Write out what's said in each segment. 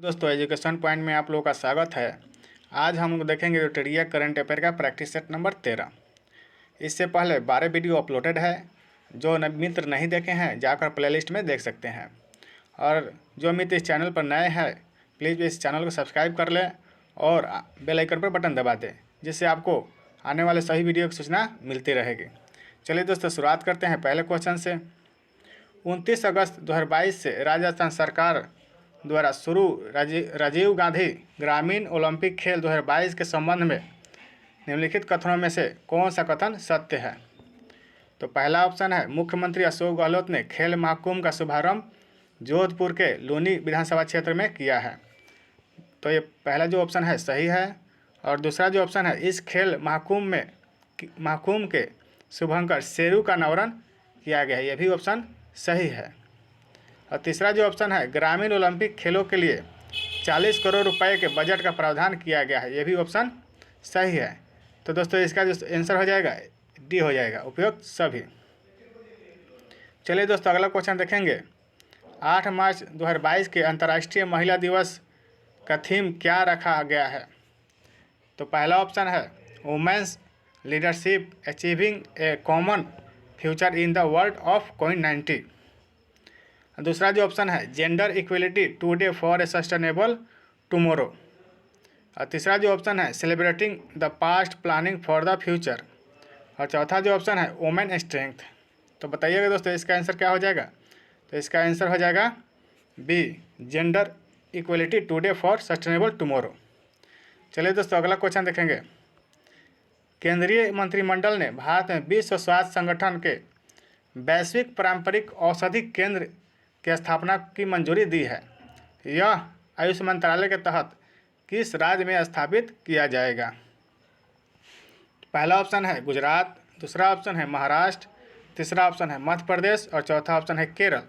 दोस्तों education point में आप लोगों का स्वागत है। आज हम लोग देखेंगे जो टेरिया करंट अफेयर का प्रैक्टिस सेट नंबर 13। इससे पहले 12 वीडियो अपलोडेड है। जो मित्र नहीं देखे हैं जाकर प्लेलिस्ट में देख सकते हैं। और जो मित्र इस चैनल पर नए हैं प्लीज़ इस चैनल को सब्सक्राइब कर लें और बेल आइकन पर बटन दबा दें, जिससे आपको आने वाले सभी वीडियो की सूचना मिलती रहेगी। चलिए दोस्तों शुरुआत करते हैं पहले क्वेश्चन से। 29 अगस्त 2022 से राजस्थान सरकार द्वारा शुरू राजीव गांधी ग्रामीण ओलंपिक खेल 2022 के संबंध में निम्नलिखित कथनों में से कौन सा कथन सत्य है? तो पहला ऑप्शन है मुख्यमंत्री अशोक गहलोत ने खेल महाकुंभ का शुभारंभ जोधपुर के लूनी विधानसभा क्षेत्र में किया है। तो ये पहला जो ऑप्शन है सही है। और दूसरा जो ऑप्शन है इस खेल महाकुंभ के शुभंकर शेरू का अनावरण किया गया है, यह भी ऑप्शन सही है। और तीसरा जो ऑप्शन है ग्रामीण ओलंपिक खेलों के लिए 40 करोड़ रुपए के बजट का प्रावधान किया गया है, यह भी ऑप्शन सही है। तो दोस्तों इसका जो आंसर हो जाएगा डी हो जाएगा, उपयुक्त सभी। चलिए दोस्तों अगला क्वेश्चन देखेंगे। 8 मार्च 2022 के अंतर्राष्ट्रीय महिला दिवस का थीम क्या रखा गया है? तो पहला ऑप्शन है women's leadership achieving a common future in the world of कोविड-19। दूसरा जो ऑप्शन है gender equality today for a sustainable tomorrow. और तीसरा जो ऑप्शन है celebrating the past planning for the future. और चौथा जो ऑप्शन है वुमेन स्ट्रेंथ। तो बताइएगा दोस्तों इसका आंसर क्या हो जाएगा? तो इसका आंसर हो जाएगा B gender equality today for sustainable tomorrow. चलिए दोस्तों अगला क्वेश्चन देखेंगे। केंद्रीय मंत्रिमंडल ने भारत में विश्व स्वास्थ्य संगठन के वैश्विक पारंपरिक औषधि केंद्र की स्थापना की मंजूरी दी है। यह आयुष मंत्रालय के तहत किस राज्य में स्थापित किया जाएगा? पहला ऑप्शन है गुजरात, दूसरा ऑप्शन है महाराष्ट्र, तीसरा ऑप्शन है मध्य प्रदेश और चौथा ऑप्शन है केरल।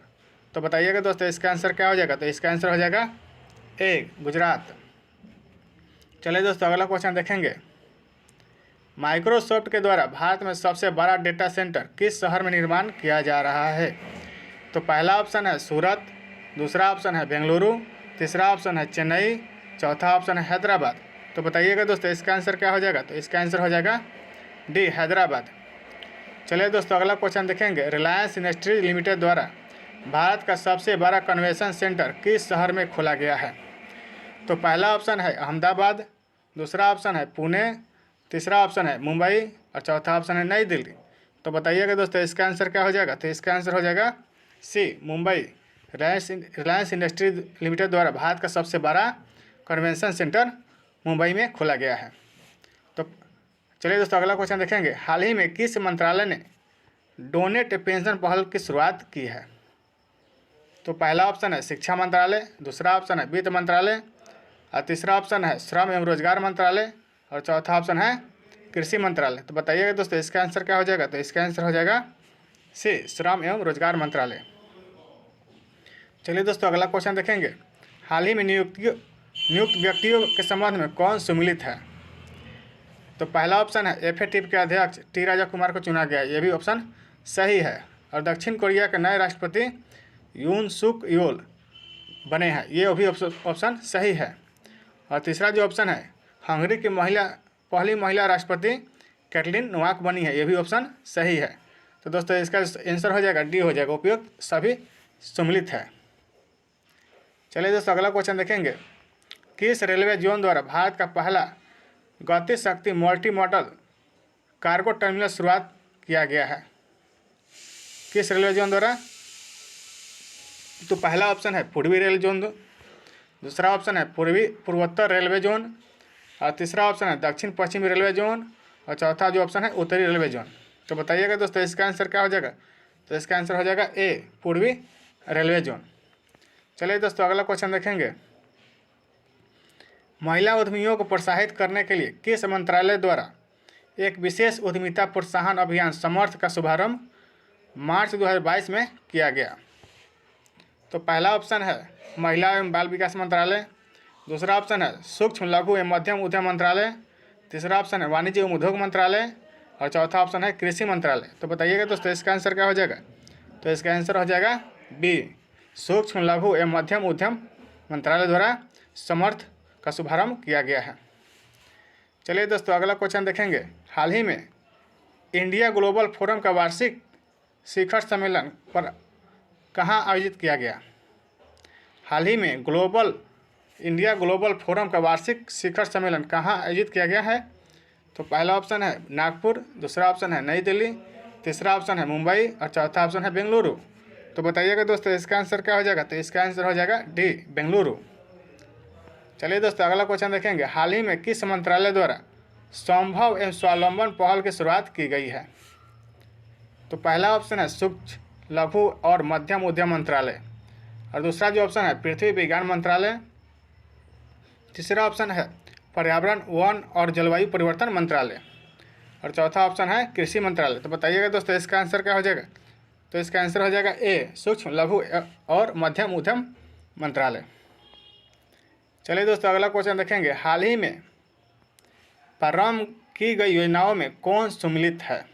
तो बताइएगा दोस्तों इसका आंसर क्या हो जाएगा? तो इसका आंसर हो जाएगा ए गुजरात। चलिए दोस्तों अगला क्वेश्चन देखेंगे। माइक्रोसॉफ्ट के द्वारा भारत में सबसे बड़ा डेटा सेंटर किस शहर में निर्माण किया जा रहा है? तो पहला ऑप्शन है सूरत, दूसरा ऑप्शन है बेंगलुरु, तीसरा ऑप्शन है चेन्नई, चौथा ऑप्शन है हैदराबाद। तो बताइएगा दोस्तों इसका आंसर क्या हो जाएगा? तो इसका आंसर हो जाएगा डी हैदराबाद। चलिए दोस्तों अगला क्वेश्चन देखेंगे। रिलायंस इंडस्ट्रीज लिमिटेड द्वारा भारत का सबसे बड़ा कन्वेंशन सेंटर किस शहर में खोला गया है? तो पहला ऑप्शन है अहमदाबाद, दूसरा ऑप्शन है पुणे, तीसरा ऑप्शन है मुंबई और चौथा ऑप्शन है नई दिल्ली। तो बताइएगा दोस्तों इसका आंसर क्या हो जाएगा? तो इसका आंसर हो जाएगा सी मुंबई। रिलायंस इंडस्ट्रीज लिमिटेड द्वारा भारत का सबसे बड़ा कन्वेंशन सेंटर मुंबई में खोला गया है। तो चलिए दोस्तों अगला क्वेश्चन देखेंगे। हाल ही में किस मंत्रालय ने डोनेट पेंशन पहल की शुरुआत की है? तो पहला ऑप्शन है शिक्षा मंत्रालय, दूसरा ऑप्शन है वित्त मंत्रालय और तीसरा ऑप्शन है श्रम एवं रोजगार मंत्रालय और चौथा ऑप्शन है कृषि मंत्रालय। तो बताइएगा दोस्तों इसका आंसर क्या हो जाएगा? तो इसका आंसर हो जाएगा सी श्रम एवं रोजगार मंत्रालय। चलिए दोस्तों अगला क्वेश्चन देखेंगे। हाल ही में नियुक्त व्यक्तियों के संबंध में कौन सम्मिलित है? तो पहला ऑप्शन है एफएटीएफ के अध्यक्ष टी राजा कुमार को चुना गया, यह भी ऑप्शन सही है। और दक्षिण कोरिया के नए राष्ट्रपति यून सुक योल बने हैं, ये भी ऑप्शन सही है। और तीसरा जो ऑप्शन है हंगरी की पहली महिला राष्ट्रपति कैटलिन नोवाक बनी है, यह भी ऑप्शन सही है। तो दोस्तों इसका आंसर हो जाएगा डी हो जाएगा, उपयुक्त सभी सम्मिलित है। चलिए दोस्तों अगला क्वेश्चन देखेंगे। किस रेलवे जोन द्वारा भारत का पहला गति शक्ति मल्टी मॉडल कार्गो टर्मिनल शुरुआत किया गया है? किस रेलवे जोन द्वारा? तो पहला ऑप्शन है पूर्वी रेल जोन, दूसरा ऑप्शन है पूर्वोत्तर रेलवे जोन और तीसरा ऑप्शन है दक्षिण पश्चिमी रेलवे जोन और चौथा जो ऑप्शन है उत्तरी रेलवे जोन। तो बताइएगा दोस्तों इसका आंसर क्या हो जाएगा? तो इसका आंसर हो जाएगा ए पूर्वी रेलवे जोन। चलिए दोस्तों अगला क्वेश्चन देखेंगे। महिला उद्यमियों को प्रोत्साहित करने के लिए किस मंत्रालय द्वारा एक विशेष उद्यमिता प्रोत्साहन अभियान समर्थ का शुभारंभ मार्च 2022 में किया गया? तो पहला ऑप्शन है महिला एवं बाल विकास मंत्रालय, दूसरा ऑप्शन है सूक्ष्म लघु एवं मध्यम उद्यम मंत्रालय, तीसरा ऑप्शन है वाणिज्य एवं उद्योग मंत्रालय और चौथा ऑप्शन है कृषि मंत्रालय। तो बताइएगा दोस्तों इसका आंसर क्या हो जाएगा? तो इसका आंसर हो जाएगा बी सूक्ष्म लघु एवं मध्यम उद्यम मंत्रालय द्वारा समर्थ का शुभारंभ किया गया है। चलिए दोस्तों अगला क्वेश्चन देखेंगे। हाल ही में इंडिया ग्लोबल फोरम का वार्षिक शिखर सम्मेलन पर कहाँ आयोजित किया गया? हाल ही में इंडिया ग्लोबल फोरम का वार्षिक शिखर सम्मेलन कहाँ आयोजित किया गया है? तो पहला ऑप्शन है नागपुर, दूसरा ऑप्शन है नई दिल्ली, तीसरा ऑप्शन है मुंबई और चौथा ऑप्शन है बेंगलुरु। तो बताइएगा दोस्तों इसका आंसर क्या हो जाएगा? तो इसका आंसर हो जाएगा डी, बेंगलुरु। चलिए दोस्तों अगला क्वेश्चन देखेंगे। हाल ही में किस मंत्रालय द्वारा संभव एवं स्वावलंबन पहल की शुरुआत की गई है? तो पहला ऑप्शन है सूक्ष्म लघु और मध्यम उद्यम मंत्रालय, और दूसरा जो ऑप्शन है पृथ्वी विज्ञान मंत्रालय, तीसरा ऑप्शन है पर्यावरण वन और जलवायु परिवर्तन मंत्रालय, और चौथा ऑप्शन है कृषि मंत्रालय। तो बताइएगा दोस्तों इसका आंसर क्या हो जाएगा? तो इसका आंसर हो जाएगा ए, सूक्ष्म लघु और मध्यम उद्यम मंत्रालय। चलिए दोस्तों अगला क्वेश्चन देखेंगे। हाल ही में प्रारंभ की गई योजनाओं में कौन सम्मिलित है?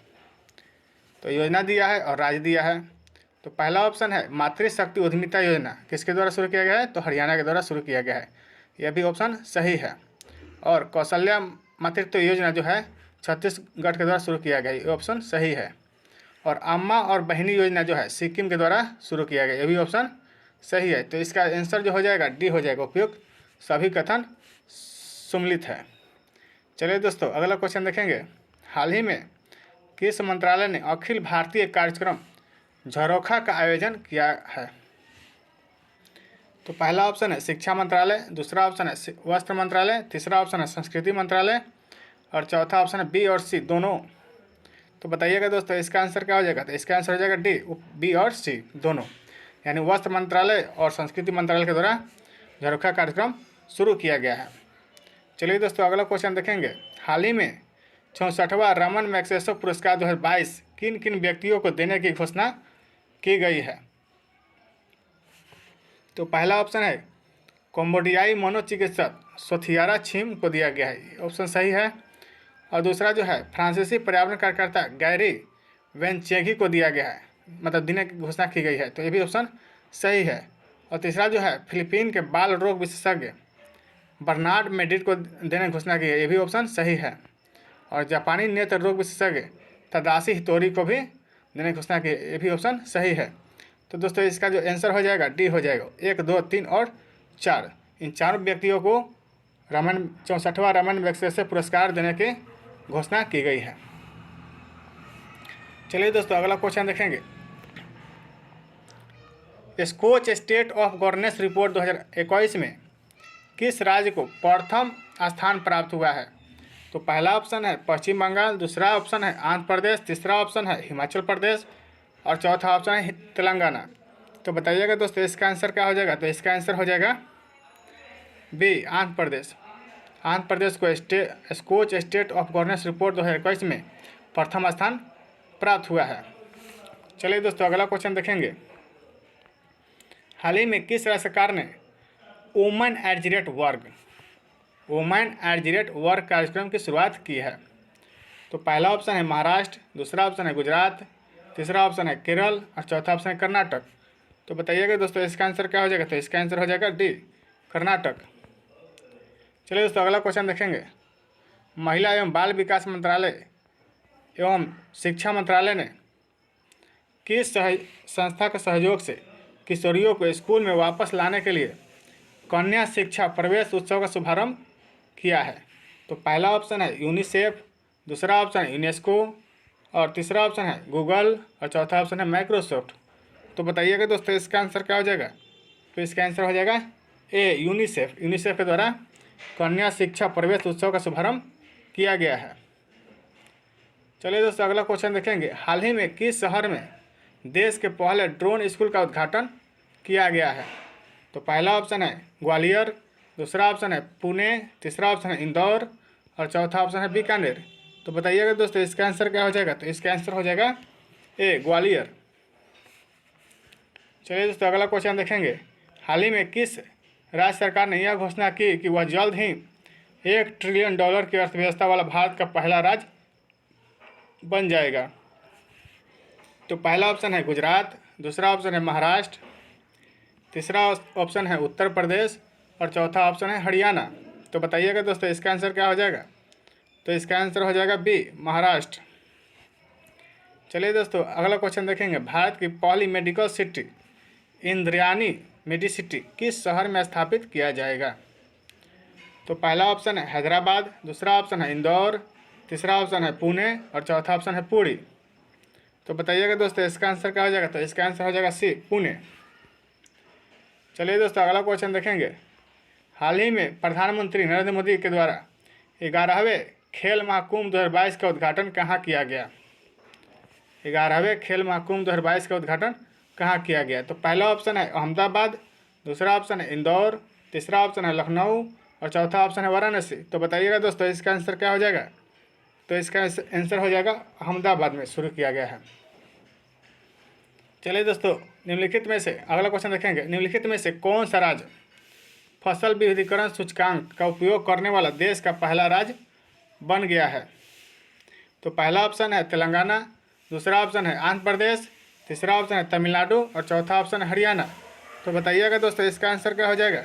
तो योजना दिया है और राज्य दिया है। तो पहला ऑप्शन है मातृशक्ति उद्यमिता योजना, किसके द्वारा शुरू किया गया है? तो हरियाणा के द्वारा शुरू किया गया है, यह भी ऑप्शन सही है। और कौशल्या मातृत्व योजना जो है छत्तीसगढ़ के द्वारा शुरू किया गया, ये ऑप्शन सही है। और अम्मा और बहिनी योजना जो है सिक्किम के द्वारा शुरू किया गया, ये भी ऑप्शन सही है। तो इसका आंसर जो हो जाएगा डी हो जाएगा, उपयुक्त सभी कथन सम्मिलित है। चलिए दोस्तों अगला क्वेश्चन देखेंगे। हाल ही में किस मंत्रालय ने अखिल भारतीय कार्यक्रम झरोखा का आयोजन किया है? तो पहला ऑप्शन है शिक्षा मंत्रालय, दूसरा ऑप्शन है वस्त्र मंत्रालय, तीसरा ऑप्शन है संस्कृति मंत्रालय, और चौथा ऑप्शन है बी और सी दोनों। तो बताइएगा दोस्तों इसका आंसर क्या हो जाएगा? तो इसका आंसर हो जाएगा डी, बी और सी दोनों, यानी वस्त्र मंत्रालय और संस्कृति मंत्रालय के द्वारा झरोखा कार्यक्रम शुरू किया गया है। चलिए दोस्तों अगला क्वेश्चन देखेंगे। हाल ही में 64वां रमन मैग्सेसे पुरस्कार 2022 किन किन व्यक्तियों को देने की घोषणा की गई है? तो पहला ऑप्शन है कंबोडियाई मनोचिकित्सक सोथियारा छिम को दिया गया है, ऑप्शन सही है। और दूसरा जो है फ्रांसीसी पर्यावरण कार्यकर्ता गैरी वेनचेगी को दिया गया है, मतलब देने की घोषणा की गई है, तो ये भी ऑप्शन सही है। और तीसरा जो है फिलीपीन के बाल रोग विशेषज्ञ बर्नार्ड मेडिट को देने की घोषणा की है, ये भी ऑप्शन सही है। और जापानी नेत्र रोग विशेषज्ञ तदाशी हितोरी को भी देने की घोषणा की है, ये भी ऑप्शन सही है। तो दोस्तों इसका जो आंसर हो जाएगा डी हो जाएगा, 1, 2, 3 और 4, इन चारों व्यक्तियों को 64वां रमन मैग्सेसे पुरस्कार देने की घोषणा की गई है। चलिए दोस्तों अगला क्वेश्चन देखेंगे। Scotch state of governance report 2021 में किस राज्य को प्रथम स्थान प्राप्त हुआ है? तो पहला ऑप्शन है पश्चिम बंगाल, दूसरा ऑप्शन है आंध्र प्रदेश, तीसरा ऑप्शन है हिमाचल प्रदेश, और चौथा ऑप्शन है तेलंगाना। तो बताइएगा दोस्तों इसका आंसर क्या हो जाएगा? तो इसका आंसर हो जाएगा बी, आंध्र प्रदेश। आंध्र प्रदेश को Scotch state of governance report 2021 में प्रथम स्थान प्राप्त हुआ है। चलिए दोस्तों अगला क्वेश्चन देखेंगे। हाल ही में किस राज्य सरकार ने women at the rate work कार्यक्रम की शुरुआत की है? तो पहला ऑप्शन है महाराष्ट्र, दूसरा ऑप्शन है गुजरात, तीसरा ऑप्शन है केरल, और चौथा ऑप्शन है कर्नाटक। तो बताइएगा दोस्तों इसका आंसर क्या हो जाएगा? तो इसका आंसर हो जाएगा डी, कर्नाटक। चलिए दोस्तों अगला क्वेश्चन देखेंगे। महिला एवं बाल विकास मंत्रालय एवं शिक्षा मंत्रालय ने किस संस्था के सहयोग से किशोरियों को स्कूल में वापस लाने के लिए कन्या शिक्षा प्रवेश उत्सव का शुभारंभ किया है? तो पहला ऑप्शन है यूनिसेफ, दूसरा ऑप्शन है यूनेस्को, और तीसरा ऑप्शन है गूगल, और चौथा ऑप्शन है माइक्रोसॉफ्ट। तो बताइएगा दोस्तों इसका आंसर क्या हो जाएगा? तो इसका आंसर हो जाएगा ए, यूनिसेफ। यूनिसेफ के द्वारा कन्या शिक्षा प्रवेश उत्सव का शुभारंभ किया गया है। चलिए दोस्तों अगला क्वेश्चन देखेंगे। हाल ही में किस शहर में देश के पहले ड्रोन स्कूल का उद्घाटन किया गया है? तो पहला ऑप्शन है ग्वालियर, दूसरा ऑप्शन है पुणे, तीसरा ऑप्शन है इंदौर, और चौथा ऑप्शन है बीकानेर। तो बताइएगा दोस्तों इसका आंसर क्या हो जाएगा? तो इसका आंसर हो जाएगा ए, ग्वालियर। चलिए दोस्तों अगला क्वेश्चन देखेंगे। हाल ही में किस राज्य सरकार ने यह घोषणा की कि वह जल्द ही $1 ट्रिलियन की अर्थव्यवस्था वाला भारत का पहला राज्य बन जाएगा? तो पहला ऑप्शन है गुजरात, दूसरा ऑप्शन है महाराष्ट्र, तीसरा ऑप्शन है उत्तर प्रदेश, और चौथा ऑप्शन है हरियाणा। तो बताइएगा दोस्तों इसका आंसर क्या हो जाएगा। तो इसका आंसर हो जाएगा बी, महाराष्ट्र। चलिए दोस्तों अगला क्वेश्चन देखेंगे। भारत की पहली मेडिकल सिटी इंद्रायणी मेडिसिटी किस शहर में स्थापित किया जाएगा। तो पहला ऑप्शन है हैदराबाद, दूसरा ऑप्शन है इंदौर, तीसरा ऑप्शन है पुणे और चौथा ऑप्शन है पुरी। तो बताइएगा दोस्तों इसका आंसर क्या हो जाएगा। तो इसका आंसर हो जाएगा सी, पुणे। चलिए दोस्तों अगला क्वेश्चन देखेंगे। हाल ही में प्रधानमंत्री नरेंद्र मोदी के द्वारा 11वें खेल महाकुंभ 2022 का उद्घाटन कहाँ किया गया। 11वें खेल महाकुंभ 2022 का उद्घाटन कहाँ किया गया। तो पहला ऑप्शन है अहमदाबाद, दूसरा ऑप्शन है इंदौर, तीसरा ऑप्शन है लखनऊ और चौथा ऑप्शन है वाराणसी। तो बताइएगा दोस्तों इसका आंसर क्या हो जाएगा। तो इसका आंसर हो जाएगा अहमदाबाद में शुरू किया गया है। चलिए दोस्तों निम्नलिखित में से अगला क्वेश्चन देखेंगे। निम्नलिखित में से कौन सा राज्य फसल विविधीकरण सूचकांक का उपयोग करने वाला देश का पहला राज्य बन गया है। तो पहला ऑप्शन है तेलंगाना, दूसरा ऑप्शन है आंध्र प्रदेश, तीसरा ऑप्शन है तमिलनाडु और चौथा ऑप्शन है हरियाणा। तो बताइएगा दोस्तों इसका आंसर क्या हो जाएगा।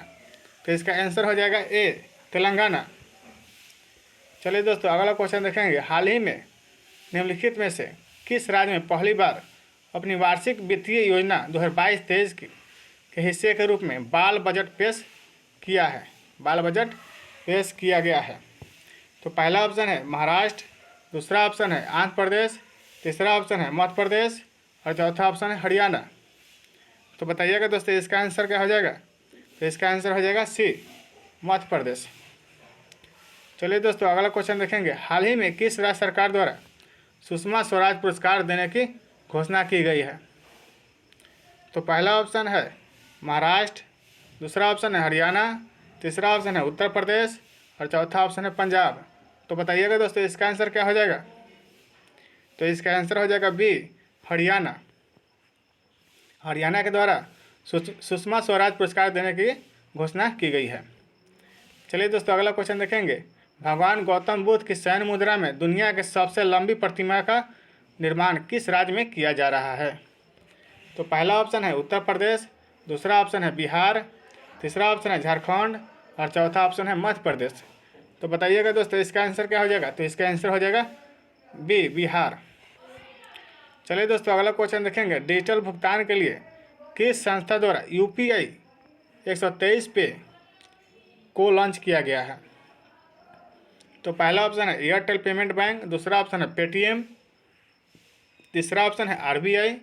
तो इसका आंसर हो जाएगा ए, तेलंगाना। चलिए दोस्तों अगला क्वेश्चन देखेंगे। हाल ही में निम्नलिखित में से किस राज्य में पहली बार अपनी वार्षिक वित्तीय योजना 2022-23 के हिस्से के रूप में बाल बजट पेश किया है। बाल बजट पेश किया गया है। तो पहला ऑप्शन है महाराष्ट्र, दूसरा ऑप्शन है आंध्र प्रदेश, तीसरा ऑप्शन है मध्य प्रदेश और चौथा ऑप्शन है हरियाणा। तो बताइएगा दोस्तों इसका आंसर क्या हो जाएगा। तो इसका आंसर हो जाएगा सी, मध्य प्रदेश। चलिए दोस्तों अगला क्वेश्चन देखेंगे। हाल ही में किस राज्य सरकार द्वारा सुषमा स्वराज पुरस्कार देने की घोषणा की गई है। तो पहला ऑप्शन है महाराष्ट्र, दूसरा ऑप्शन है हरियाणा, तीसरा ऑप्शन है उत्तर प्रदेश और चौथा ऑप्शन है पंजाब। तो बताइएगा दोस्तों इसका आंसर क्या हो जाएगा। तो इसका आंसर हो जाएगा बी, हरियाणा। हरियाणा के द्वारा सुषमा स्वराज पुरस्कार देने की घोषणा की गई है। चलिए दोस्तों अगला क्वेश्चन देखेंगे। भगवान गौतम बुद्ध की शयन मुद्रा में दुनिया के सबसे लंबी प्रतिमा का निर्माण किस राज्य में किया जा रहा है। तो पहला ऑप्शन है उत्तर प्रदेश, दूसरा ऑप्शन है बिहार, तीसरा ऑप्शन है झारखंड और चौथा ऑप्शन है मध्य प्रदेश। तो बताइएगा दोस्तों इसका आंसर क्या हो जाएगा। तो इसका आंसर हो जाएगा बी, बिहार। चलिए दोस्तों अगला क्वेश्चन देखेंगे। डिजिटल भुगतान के लिए किस संस्था द्वारा UPI 123 पे को लॉन्च किया गया है। तो पहला ऑप्शन है एयरटेल पेमेंट बैंक, दूसरा ऑप्शन है पेटीएम, तीसरा ऑप्शन है RBI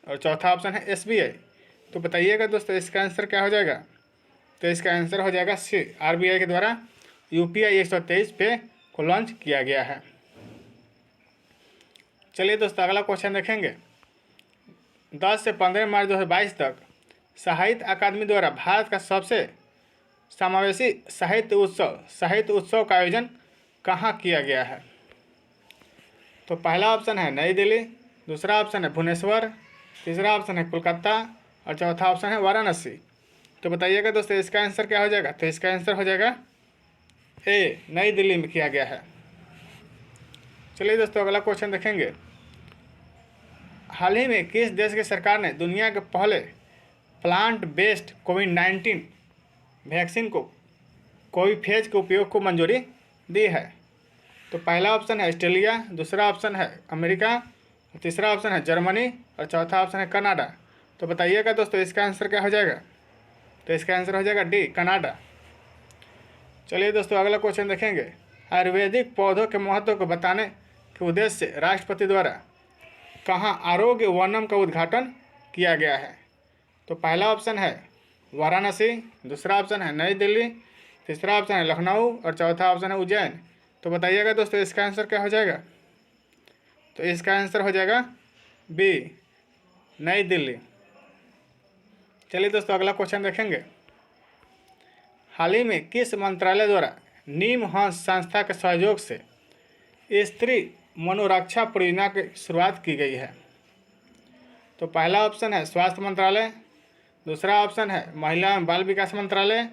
और चौथा ऑप्शन है SBI। तो बताइएगा दोस्तों इसका आंसर क्या हो जाएगा। तो इसका आंसर हो जाएगा सी, RBI के द्वारा UPI 123 पे को लॉन्च किया गया है। चलिए दोस्तों अगला क्वेश्चन देखेंगे। 10 से 15 मार्च 2022 तक साहित्य अकादमी द्वारा भारत का सबसे समावेशी साहित्य उत्सव का आयोजन कहाँ किया गया है। तो पहला ऑप्शन है नई दिल्ली, दूसरा ऑप्शन है भुवनेश्वर, तीसरा ऑप्शन है कोलकाता और चौथा ऑप्शन है वाराणसी। तो बताइएगा दोस्तों इसका आंसर क्या हो जाएगा। तो इसका आंसर हो जाएगा ए, नई दिल्ली में किया गया है। चलिए दोस्तों अगला क्वेश्चन देखेंगे। हाल ही में किस देश की सरकार ने दुनिया के पहले प्लांट बेस्ड कोविड-19 वैक्सीन को कोविफेज के उपयोग को मंजूरी दी है। तो पहला ऑप्शन है ऑस्ट्रेलिया, दूसरा ऑप्शन है अमेरिका, तीसरा ऑप्शन है जर्मनी और चौथा ऑप्शन है कनाडा। तो बताइएगा दोस्तों इसका आंसर क्या हो जाएगा। तो इसका आंसर हो जाएगा डी, कनाडा। चलिए दोस्तों अगला क्वेश्चन देखेंगे। आयुर्वेदिक पौधों के महत्व को बताने के उद्देश्य से राष्ट्रपति द्वारा कहाँ आरोग्य वनम का उद्घाटन किया गया है। तो पहला ऑप्शन है वाराणसी, दूसरा ऑप्शन है नई दिल्ली, तीसरा ऑप्शन है लखनऊ और चौथा ऑप्शन है उज्जैन। तो बताइएगा दोस्तों इसका आंसर क्या हो जाएगा। तो इसका आंसर हो जाएगा बी, नई दिल्ली। चलिए दोस्तों अगला क्वेश्चन देखेंगे। हाल ही में किस मंत्रालय द्वारा नीम हंस संस्था के सहयोग से स्त्री मनोरक्षा परियोजना की शुरुआत की गई है। तो पहला ऑप्शन है स्वास्थ्य मंत्रालय, दूसरा ऑप्शन है महिला एवं बाल विकास मंत्रालय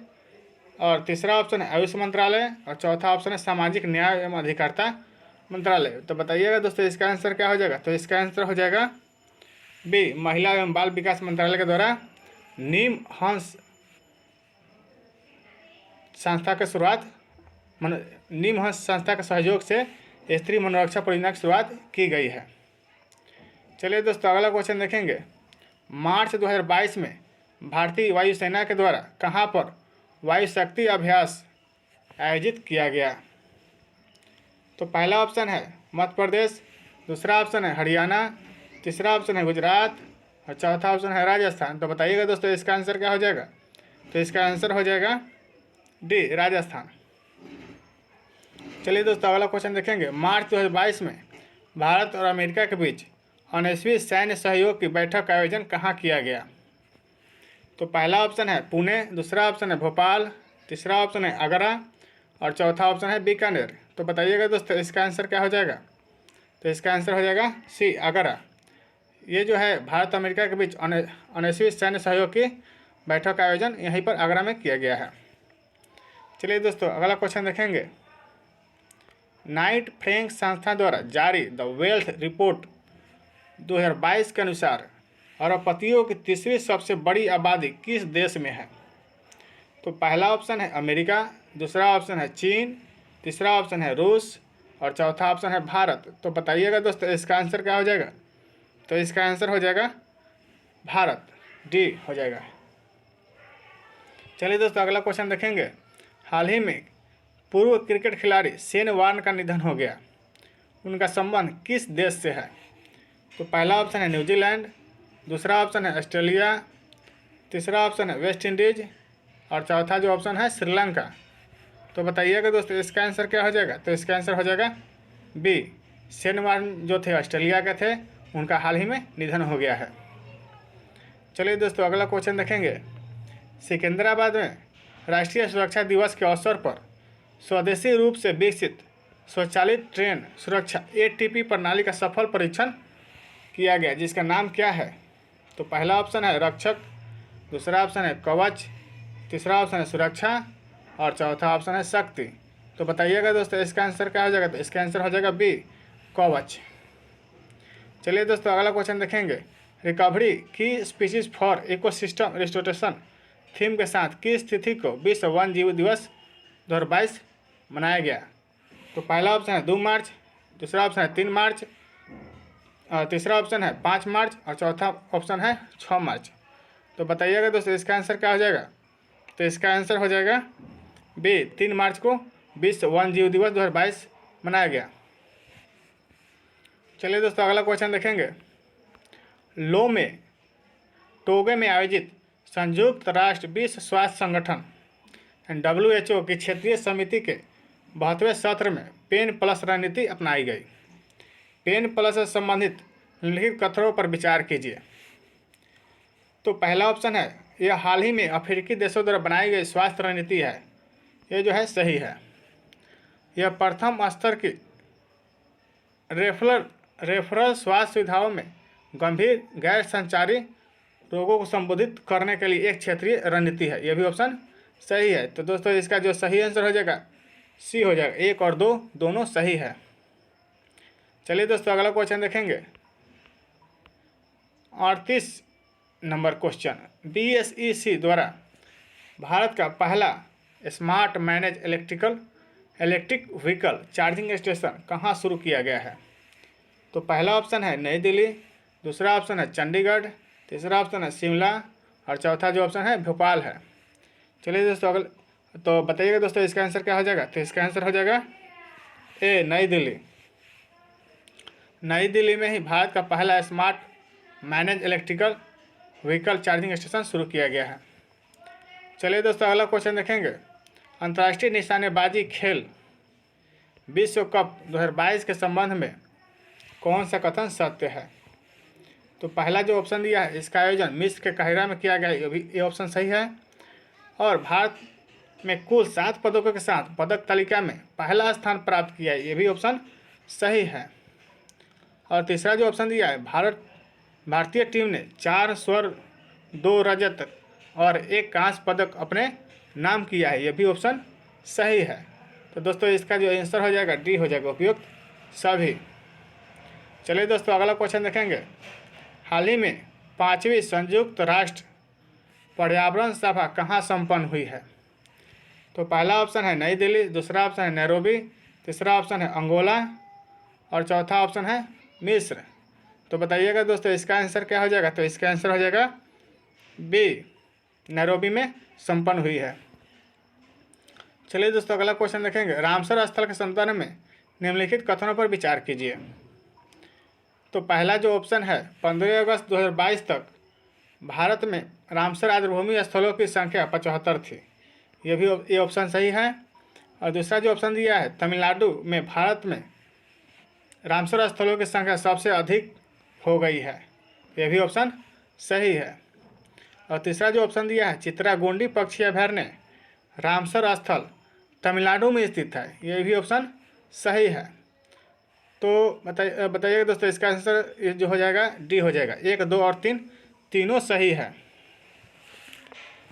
और तीसरा ऑप्शन है आयुष मंत्रालय और चौथा ऑप्शन है सामाजिक न्याय एवं अधिकारिता मंत्रालय। तो बताइएगा दोस्तों इसका आंसर क्या हो जाएगा। तो इसका आंसर हो जाएगा बी, महिला एवं बाल विकास मंत्रालय के द्वारा नीम हंस संस्था की शुरुआत निम्न संस्था के सहयोग से स्त्री मनोरक्षा परियोजना की शुरुआत की गई है। चलिए दोस्तों अगला क्वेश्चन देखेंगे। मार्च 2022 में भारतीय वायुसेना के द्वारा कहाँ पर वायु शक्ति अभ्यास आयोजित किया गया? तो पहला ऑप्शन है मध्य प्रदेश, दूसरा ऑप्शन है हरियाणा, तीसरा ऑप्शन है गुजरात और चौथा ऑप्शन है राजस्थान। तो बताइएगा दोस्तों इसका आंसर क्या हो जाएगा? तो इसका आंसर हो जाएगा डी, राजस्थान। चलिए दोस्तों अगला क्वेश्चन देखेंगे। मार्च 2022 में भारत और अमेरिका के बीच 19वीं सैन्य सहयोग की बैठक का आयोजन कहाँ किया गया? तो पहला ऑप्शन है पुणे, दूसरा ऑप्शन है भोपाल, तीसरा ऑप्शन है आगरा और चौथा ऑप्शन है बीकानेर। तो बताइएगा दोस्तों इसका आंसर क्या हो जाएगा? तो इसका आंसर हो जाएगा सी, आगरा। ये जो है भारत अमेरिका के बीच 19वीं सैन्य सहयोग की बैठक का आयोजन यहीं पर आगरा में किया गया है। चलिए दोस्तों अगला क्वेश्चन देखेंगे। नाइट फ्रैंक संस्था द्वारा जारी द वेल्थ रिपोर्ट 2022 के अनुसार अरबपतियों की तीसरी सबसे बड़ी आबादी किस देश में है? तो पहला ऑप्शन है अमेरिका, दूसरा ऑप्शन है चीन, तीसरा ऑप्शन है रूस और चौथा ऑप्शन है भारत। तो बताइएगा दोस्तों इसका आंसर क्या हो जाएगा? तो इसका आंसर हो जाएगा भारत, डी हो जाएगा। चलिए दोस्तों अगला क्वेश्चन देखेंगे। हाल ही में पूर्व क्रिकेट खिलाड़ी शेन वॉर्न का निधन हो गया, उनका संबंध किस देश से है? तो पहला ऑप्शन है न्यूजीलैंड, दूसरा ऑप्शन है ऑस्ट्रेलिया, तीसरा ऑप्शन है वेस्ट इंडीज और चौथा जो ऑप्शन है श्रीलंका। तो बताइएगा दोस्तों इसका आंसर क्या हो जाएगा? तो इसका आंसर हो जाएगा बी, शेन वॉर्न जो थे ऑस्ट्रेलिया के थे, उनका हाल ही में निधन हो गया है। चलिए दोस्तों अगला क्वेश्चन देखेंगे। सिकंदराबाद में राष्ट्रीय सुरक्षा दिवस के अवसर पर स्वदेशी रूप से विकसित स्वचालित ट्रेन सुरक्षा ATP प्रणाली का सफल परीक्षण किया गया, जिसका नाम क्या है? तो पहला ऑप्शन है रक्षक, दूसरा ऑप्शन है कवच, तीसरा ऑप्शन है सुरक्षा और चौथा ऑप्शन है शक्ति। तो बताइएगा दोस्तों इसका आंसर क्या हो जाएगा? तो इसका आंसर हो जाएगा बी, कवच। चलिए दोस्तों अगला क्वेश्चन देखेंगे। रिकवरी की species for ecosystem restoration theme के साथ किस तिथि को विश्व वन जीव दिवस 2022 मनाया गया? तो पहला ऑप्शन है 2 मार्च, दूसरा ऑप्शन है 3 मार्च, तीसरा ऑप्शन है 5 मार्च और चौथा ऑप्शन है 6 मार्च। तो बताइएगा दोस्तों इसका आंसर क्या हो जाएगा? तो इसका आंसर हो जाएगा बी, 3 मार्च को विश्व वन जीव दिवस 2022 मनाया गया। चलिए दोस्तों अगला क्वेश्चन देखेंगे। लो में टोगे में आयोजित संयुक्त राष्ट्र विश्व स्वास्थ्य संगठन WHO की क्षेत्रीय समिति के 72वें सत्र में पेन प्लस रणनीति अपनाई गई। पेन प्लस से संबंधित निम्नलिखित कथनों पर विचार कीजिए। तो पहला ऑप्शन है यह हाल ही में अफ्रीकी देशों द्वारा बनाई गई स्वास्थ्य रणनीति है, ये जो है सही है। यह प्रथम स्तर की रेफरल स्वास्थ्य सुविधाओं में गंभीर गैर संचारी रोगों को संबोधित करने के लिए एक क्षेत्रीय रणनीति है, यह भी ऑप्शन सही है। तो दोस्तों इसका जो सही आंसर हो जाएगा सी हो जाएगा, 1 और 2 दोनों सही है। चलिए दोस्तों अगला क्वेश्चन देखेंगे। 38 नंबर क्वेश्चन। BSEC द्वारा भारत का पहला smart manage electric vehicle charging station कहाँ शुरू किया गया है? तो पहला ऑप्शन है नई दिल्ली, दूसरा ऑप्शन है चंडीगढ़, तीसरा ऑप्शन है शिमला और चौथा जो ऑप्शन है भोपाल है। चलिए दोस्तों तो बताइएगा दोस्तों इसका आंसर क्या हो जाएगा? तो इसका आंसर हो जाएगा ए, नई दिल्ली। नई दिल्ली में ही भारत का पहला smart manage electrical vehicle charging station शुरू किया गया है। चलिए दोस्तों अगला क्वेश्चन देखेंगे। अंतर्राष्ट्रीय निशानेबाजी खेल विश्व कप 2022 के संबंध में कौन सा कथन सत्य है? तो पहला जो ऑप्शन दिया है इसका आयोजन मिस्र के काहिरा में किया गया, ये ऑप्शन सही है। और भारत में कुल 7 पदकों के साथ पदक तालिका में पहला स्थान प्राप्त किया है, ये भी ऑप्शन सही है। और तीसरा जो ऑप्शन दिया है भारतीय टीम ने 4 स्वर्ण 2 रजत और 1 कांस्य पदक अपने नाम किया है, यह भी ऑप्शन सही है। तो दोस्तों इसका जो आंसर हो जाएगा डी हो जाएगा, उपयुक्त सभी। चलिए दोस्तों अगला क्वेश्चन देखेंगे। हाल ही में 5वीं संयुक्त राष्ट्र पर्यावरण सभा कहाँ संपन्न हुई है? तो पहला ऑप्शन है नई दिल्ली, दूसरा ऑप्शन है नैरोबी, तीसरा ऑप्शन है अंगोला और चौथा ऑप्शन है मिस्र। तो बताइएगा दोस्तों इसका आंसर क्या हो जाएगा। तो इसका आंसर हो जाएगा बी, नैरोबी में संपन्न हुई है। चलिए दोस्तों अगला क्वेश्चन देखेंगे। रामसर स्थल के संदर्भ में निम्नलिखित कथनों पर विचार कीजिए। तो पहला जो ऑप्शन है 15 अगस्त 2022 तक भारत में रामसर आर्द्रभूमि स्थलों की संख्या 75 थी। ये ऑप्शन सही है। और दूसरा जो ऑप्शन दिया है तमिलनाडु में भारत में रामसर स्थलों की संख्या सबसे अधिक हो गई है, यह भी ऑप्शन सही है। और तीसरा जो ऑप्शन दिया है चित्रागोंडी पक्षी अभयारण्य रामसर स्थल तमिलनाडु में स्थित है, यह भी ऑप्शन सही है। तो बताइएगा दोस्तों इसका आंसर जो हो जाएगा डी हो जाएगा। 1, 2 और 3 तीनों सही है।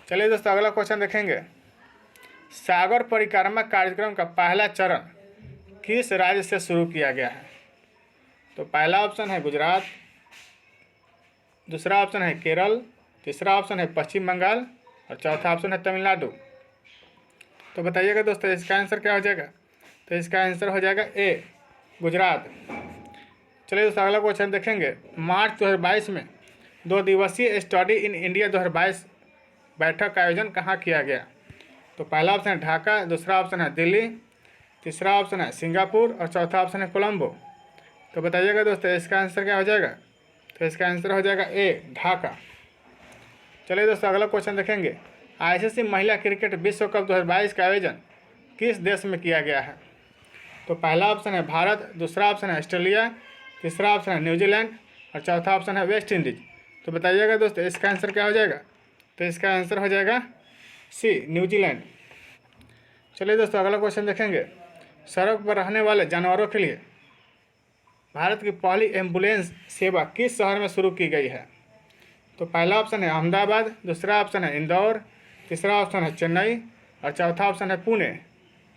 चलिए दोस्तों अगला क्वेश्चन देखेंगे। सागर परिक्रमा कार्यक्रम का पहला चरण किस राज्य से शुरू किया गया है। तो पहला ऑप्शन है गुजरात, दूसरा ऑप्शन है केरल, तीसरा ऑप्शन है पश्चिम बंगाल और चौथा ऑप्शन है तमिलनाडु। तो बताइएगा दोस्तों इसका आंसर क्या हो जाएगा। तो इसका आंसर हो जाएगा ए, गुजरात। चलिए दोस्तों अगला क्वेश्चन देखेंगे। मार्च 2022 में 2 दिवसीय स्टडी इन इंडिया 2022 बैठक का आयोजन कहाँ किया गया। तो पहला ऑप्शन है ढाका, दूसरा ऑप्शन है दिल्ली, तीसरा ऑप्शन है सिंगापुर और चौथा ऑप्शन है कोलंबो। तो बताइएगा दोस्तों इसका आंसर क्या हो जाएगा। तो इसका आंसर हो जाएगा ए, ढाका। चलिए दोस्तों अगला क्वेश्चन देखेंगे। आईसीसी महिला क्रिकेट विश्व कप 2022 का आयोजन किस देश में किया गया है। तो पहला ऑप्शन है भारत, दूसरा ऑप्शन है ऑस्ट्रेलिया, तीसरा ऑप्शन है न्यूजीलैंड और चौथा ऑप्शन है वेस्ट इंडीज। तो बताइएगा दोस्तों इसका आंसर क्या हो जाएगा। तो इसका आंसर हो जाएगा सी, न्यूजीलैंड। चलिए दोस्तों अगला क्वेश्चन देखेंगे। सड़क पर रहने वाले जानवरों के लिए भारत की पहली एम्बुलेंस सेवा किस शहर में शुरू की गई है। तो पहला ऑप्शन है अहमदाबाद, दूसरा ऑप्शन है इंदौर, तीसरा ऑप्शन है चेन्नई और चौथा ऑप्शन है पुणे।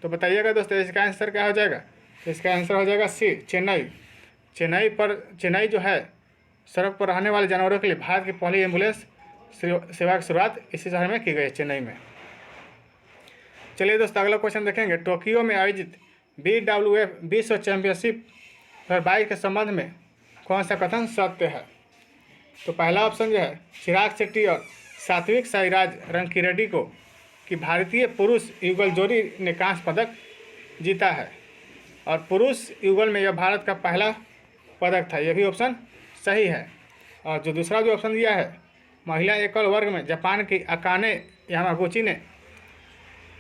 तो बताइएगा दोस्तों इसका आंसर क्या हो जाएगा। तो इसका आंसर हो जाएगा सी, चेन्नई। चेन्नई जो है सड़क पर रहने वाले जानवरों के लिए भारत की पहली एम्बुलेंस सेवा की शुरुआत इसी शहर में की गई है, चेन्नई में। चलिए दोस्तों अगला क्वेश्चन देखेंगे। टोक्यो में आयोजित BWF विश्व चैंपियनशिप 2022 के संबंध में कौन सा कथन सत्य है। तो पहला ऑप्शन जो है चिराग शेट्टी और सात्विक साईराज रंकीरेड्डी को कि भारतीय पुरुष युगल जोड़ी ने कांस्य पदक जीता है और पुरुष युगल में यह भारत का पहला पदक था, यह भी ऑप्शन सही है। और जो दूसरा जो ऑप्शन दिया है महिला एकल वर्ग में जापान की अकाने यामागुची ने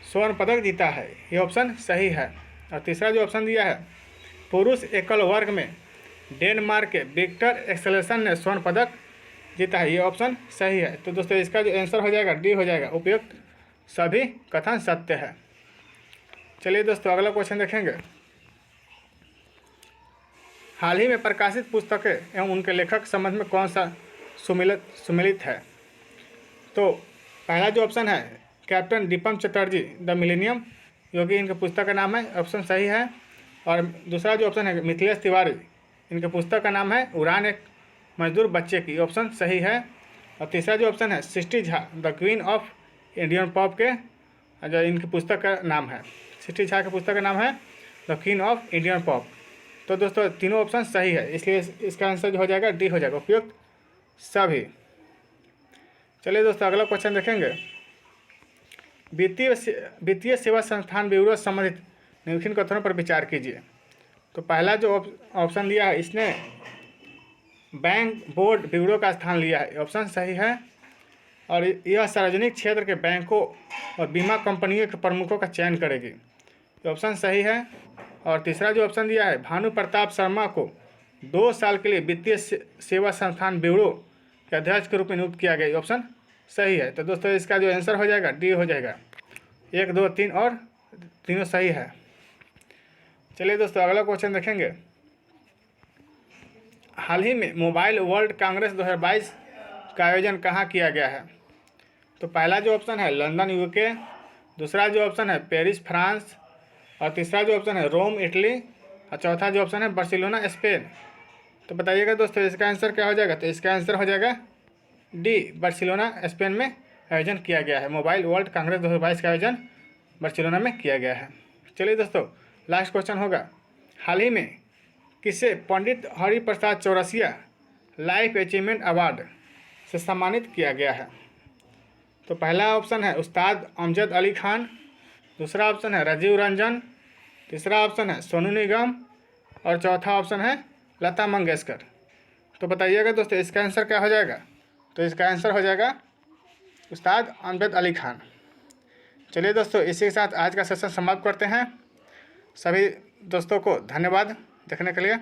स्वर्ण पदक जीता है, ये ऑप्शन सही है। और तीसरा जो ऑप्शन दिया है पुरुष एकल वर्ग में डेनमार्क के विक्टर एक्सेलेसन ने स्वर्ण पदक जीता है, ये ऑप्शन सही है। तो दोस्तों इसका जो आंसर हो जाएगा डी हो जाएगा, उपयुक्त सभी कथन सत्य है। चलिए दोस्तों अगला क्वेश्चन देखेंगे। हाल ही में प्रकाशित पुस्तकें एवं उनके लेखक संबंध में कौन सा सुमिलित है। तो पहला जो ऑप्शन है captain Deepam Chatterjee the millennium yogi, इनके पुस्तक का नाम है, ऑप्शन सही है। और दूसरा जो ऑप्शन है मिथिलेश तिवारी, इनके पुस्तक का नाम है उड़ान एक मजदूर बच्चे की, ऑप्शन सही है। और तीसरा जो ऑप्शन है Srishti Jha the queen of Indian pop के, जो इनकी पुस्तक का नाम है, सृष्टि झा के पुस्तक का नाम है the queen of Indian pop. तो दोस्तों तीनों ऑप्शन सही है, इसलिए इसका आंसर जो हो जाएगा डी हो जाएगा, उपयुक्त सभी। चलिए दोस्तों अगला क्वेश्चन देखेंगे। वित्तीय सेवा संस्थान ब्यूरो संबंधित निम्नलिखित कथनों पर विचार कीजिए। तो पहला जो ऑप्शन दिया है इसने बैंक बोर्ड ब्यूरो का स्थान लिया है, ऑप्शन सही है। और यह सार्वजनिक क्षेत्र के बैंकों और बीमा कंपनियों के प्रमुखों का चयन करेगी, ऑप्शन सही है। और तीसरा जो ऑप्शन दिया है भानु प्रताप शर्मा को 2 साल के लिए वित्तीय सेवा संस्थान ब्यूरो के अध्यक्ष के रूप में नियुक्त किया गया, ऑप्शन सही है। तो दोस्तों इसका जो आंसर हो जाएगा डी हो जाएगा, 1, 2, 3 और तीनों सही है। चलिए दोस्तों अगला क्वेश्चन देखेंगे। हाल ही में मोबाइल वर्ल्ड कांग्रेस 2022 का आयोजन कहाँ किया गया है। तो पहला जो ऑप्शन है लंदन यूके, दूसरा जो ऑप्शन है पेरिस फ्रांस और तीसरा जो ऑप्शन है रोम इटली और चौथा जो ऑप्शन है बार्सिलोना स्पेन। तो बताइएगा दोस्तों इसका आंसर क्या हो जाएगा। तो इसका आंसर हो जाएगा डी, बार्सिलोना स्पेन में आयोजन किया गया है। मोबाइल वर्ल्ड कांग्रेस 2022 का आयोजन बार्सिलोना में किया गया है। चलिए दोस्तों, लास्ट क्वेश्चन होगा, हाल ही में किसे Pandit Hariprasad Chaurasia life achievement award से सम्मानित किया गया है? तो पहला ऑप्शन है उस्ताद अमजद अली खान, दूसरा ऑप्शन है राजीव रंजन, तीसरा ऑप्शन है सोनू निगम और चौथा ऑप्शन है लता मंगेशकर। तो बताइएगा दोस्तों इसका आंसर क्या हो जाएगा? तो इसका आंसर हो जाएगा उस्ताद अमजद अली खान। चलिए दोस्तों, इसी के साथ आज का सेशन समाप्त करते हैं। सभी दोस्तों को धन्यवाद देखने के लिए।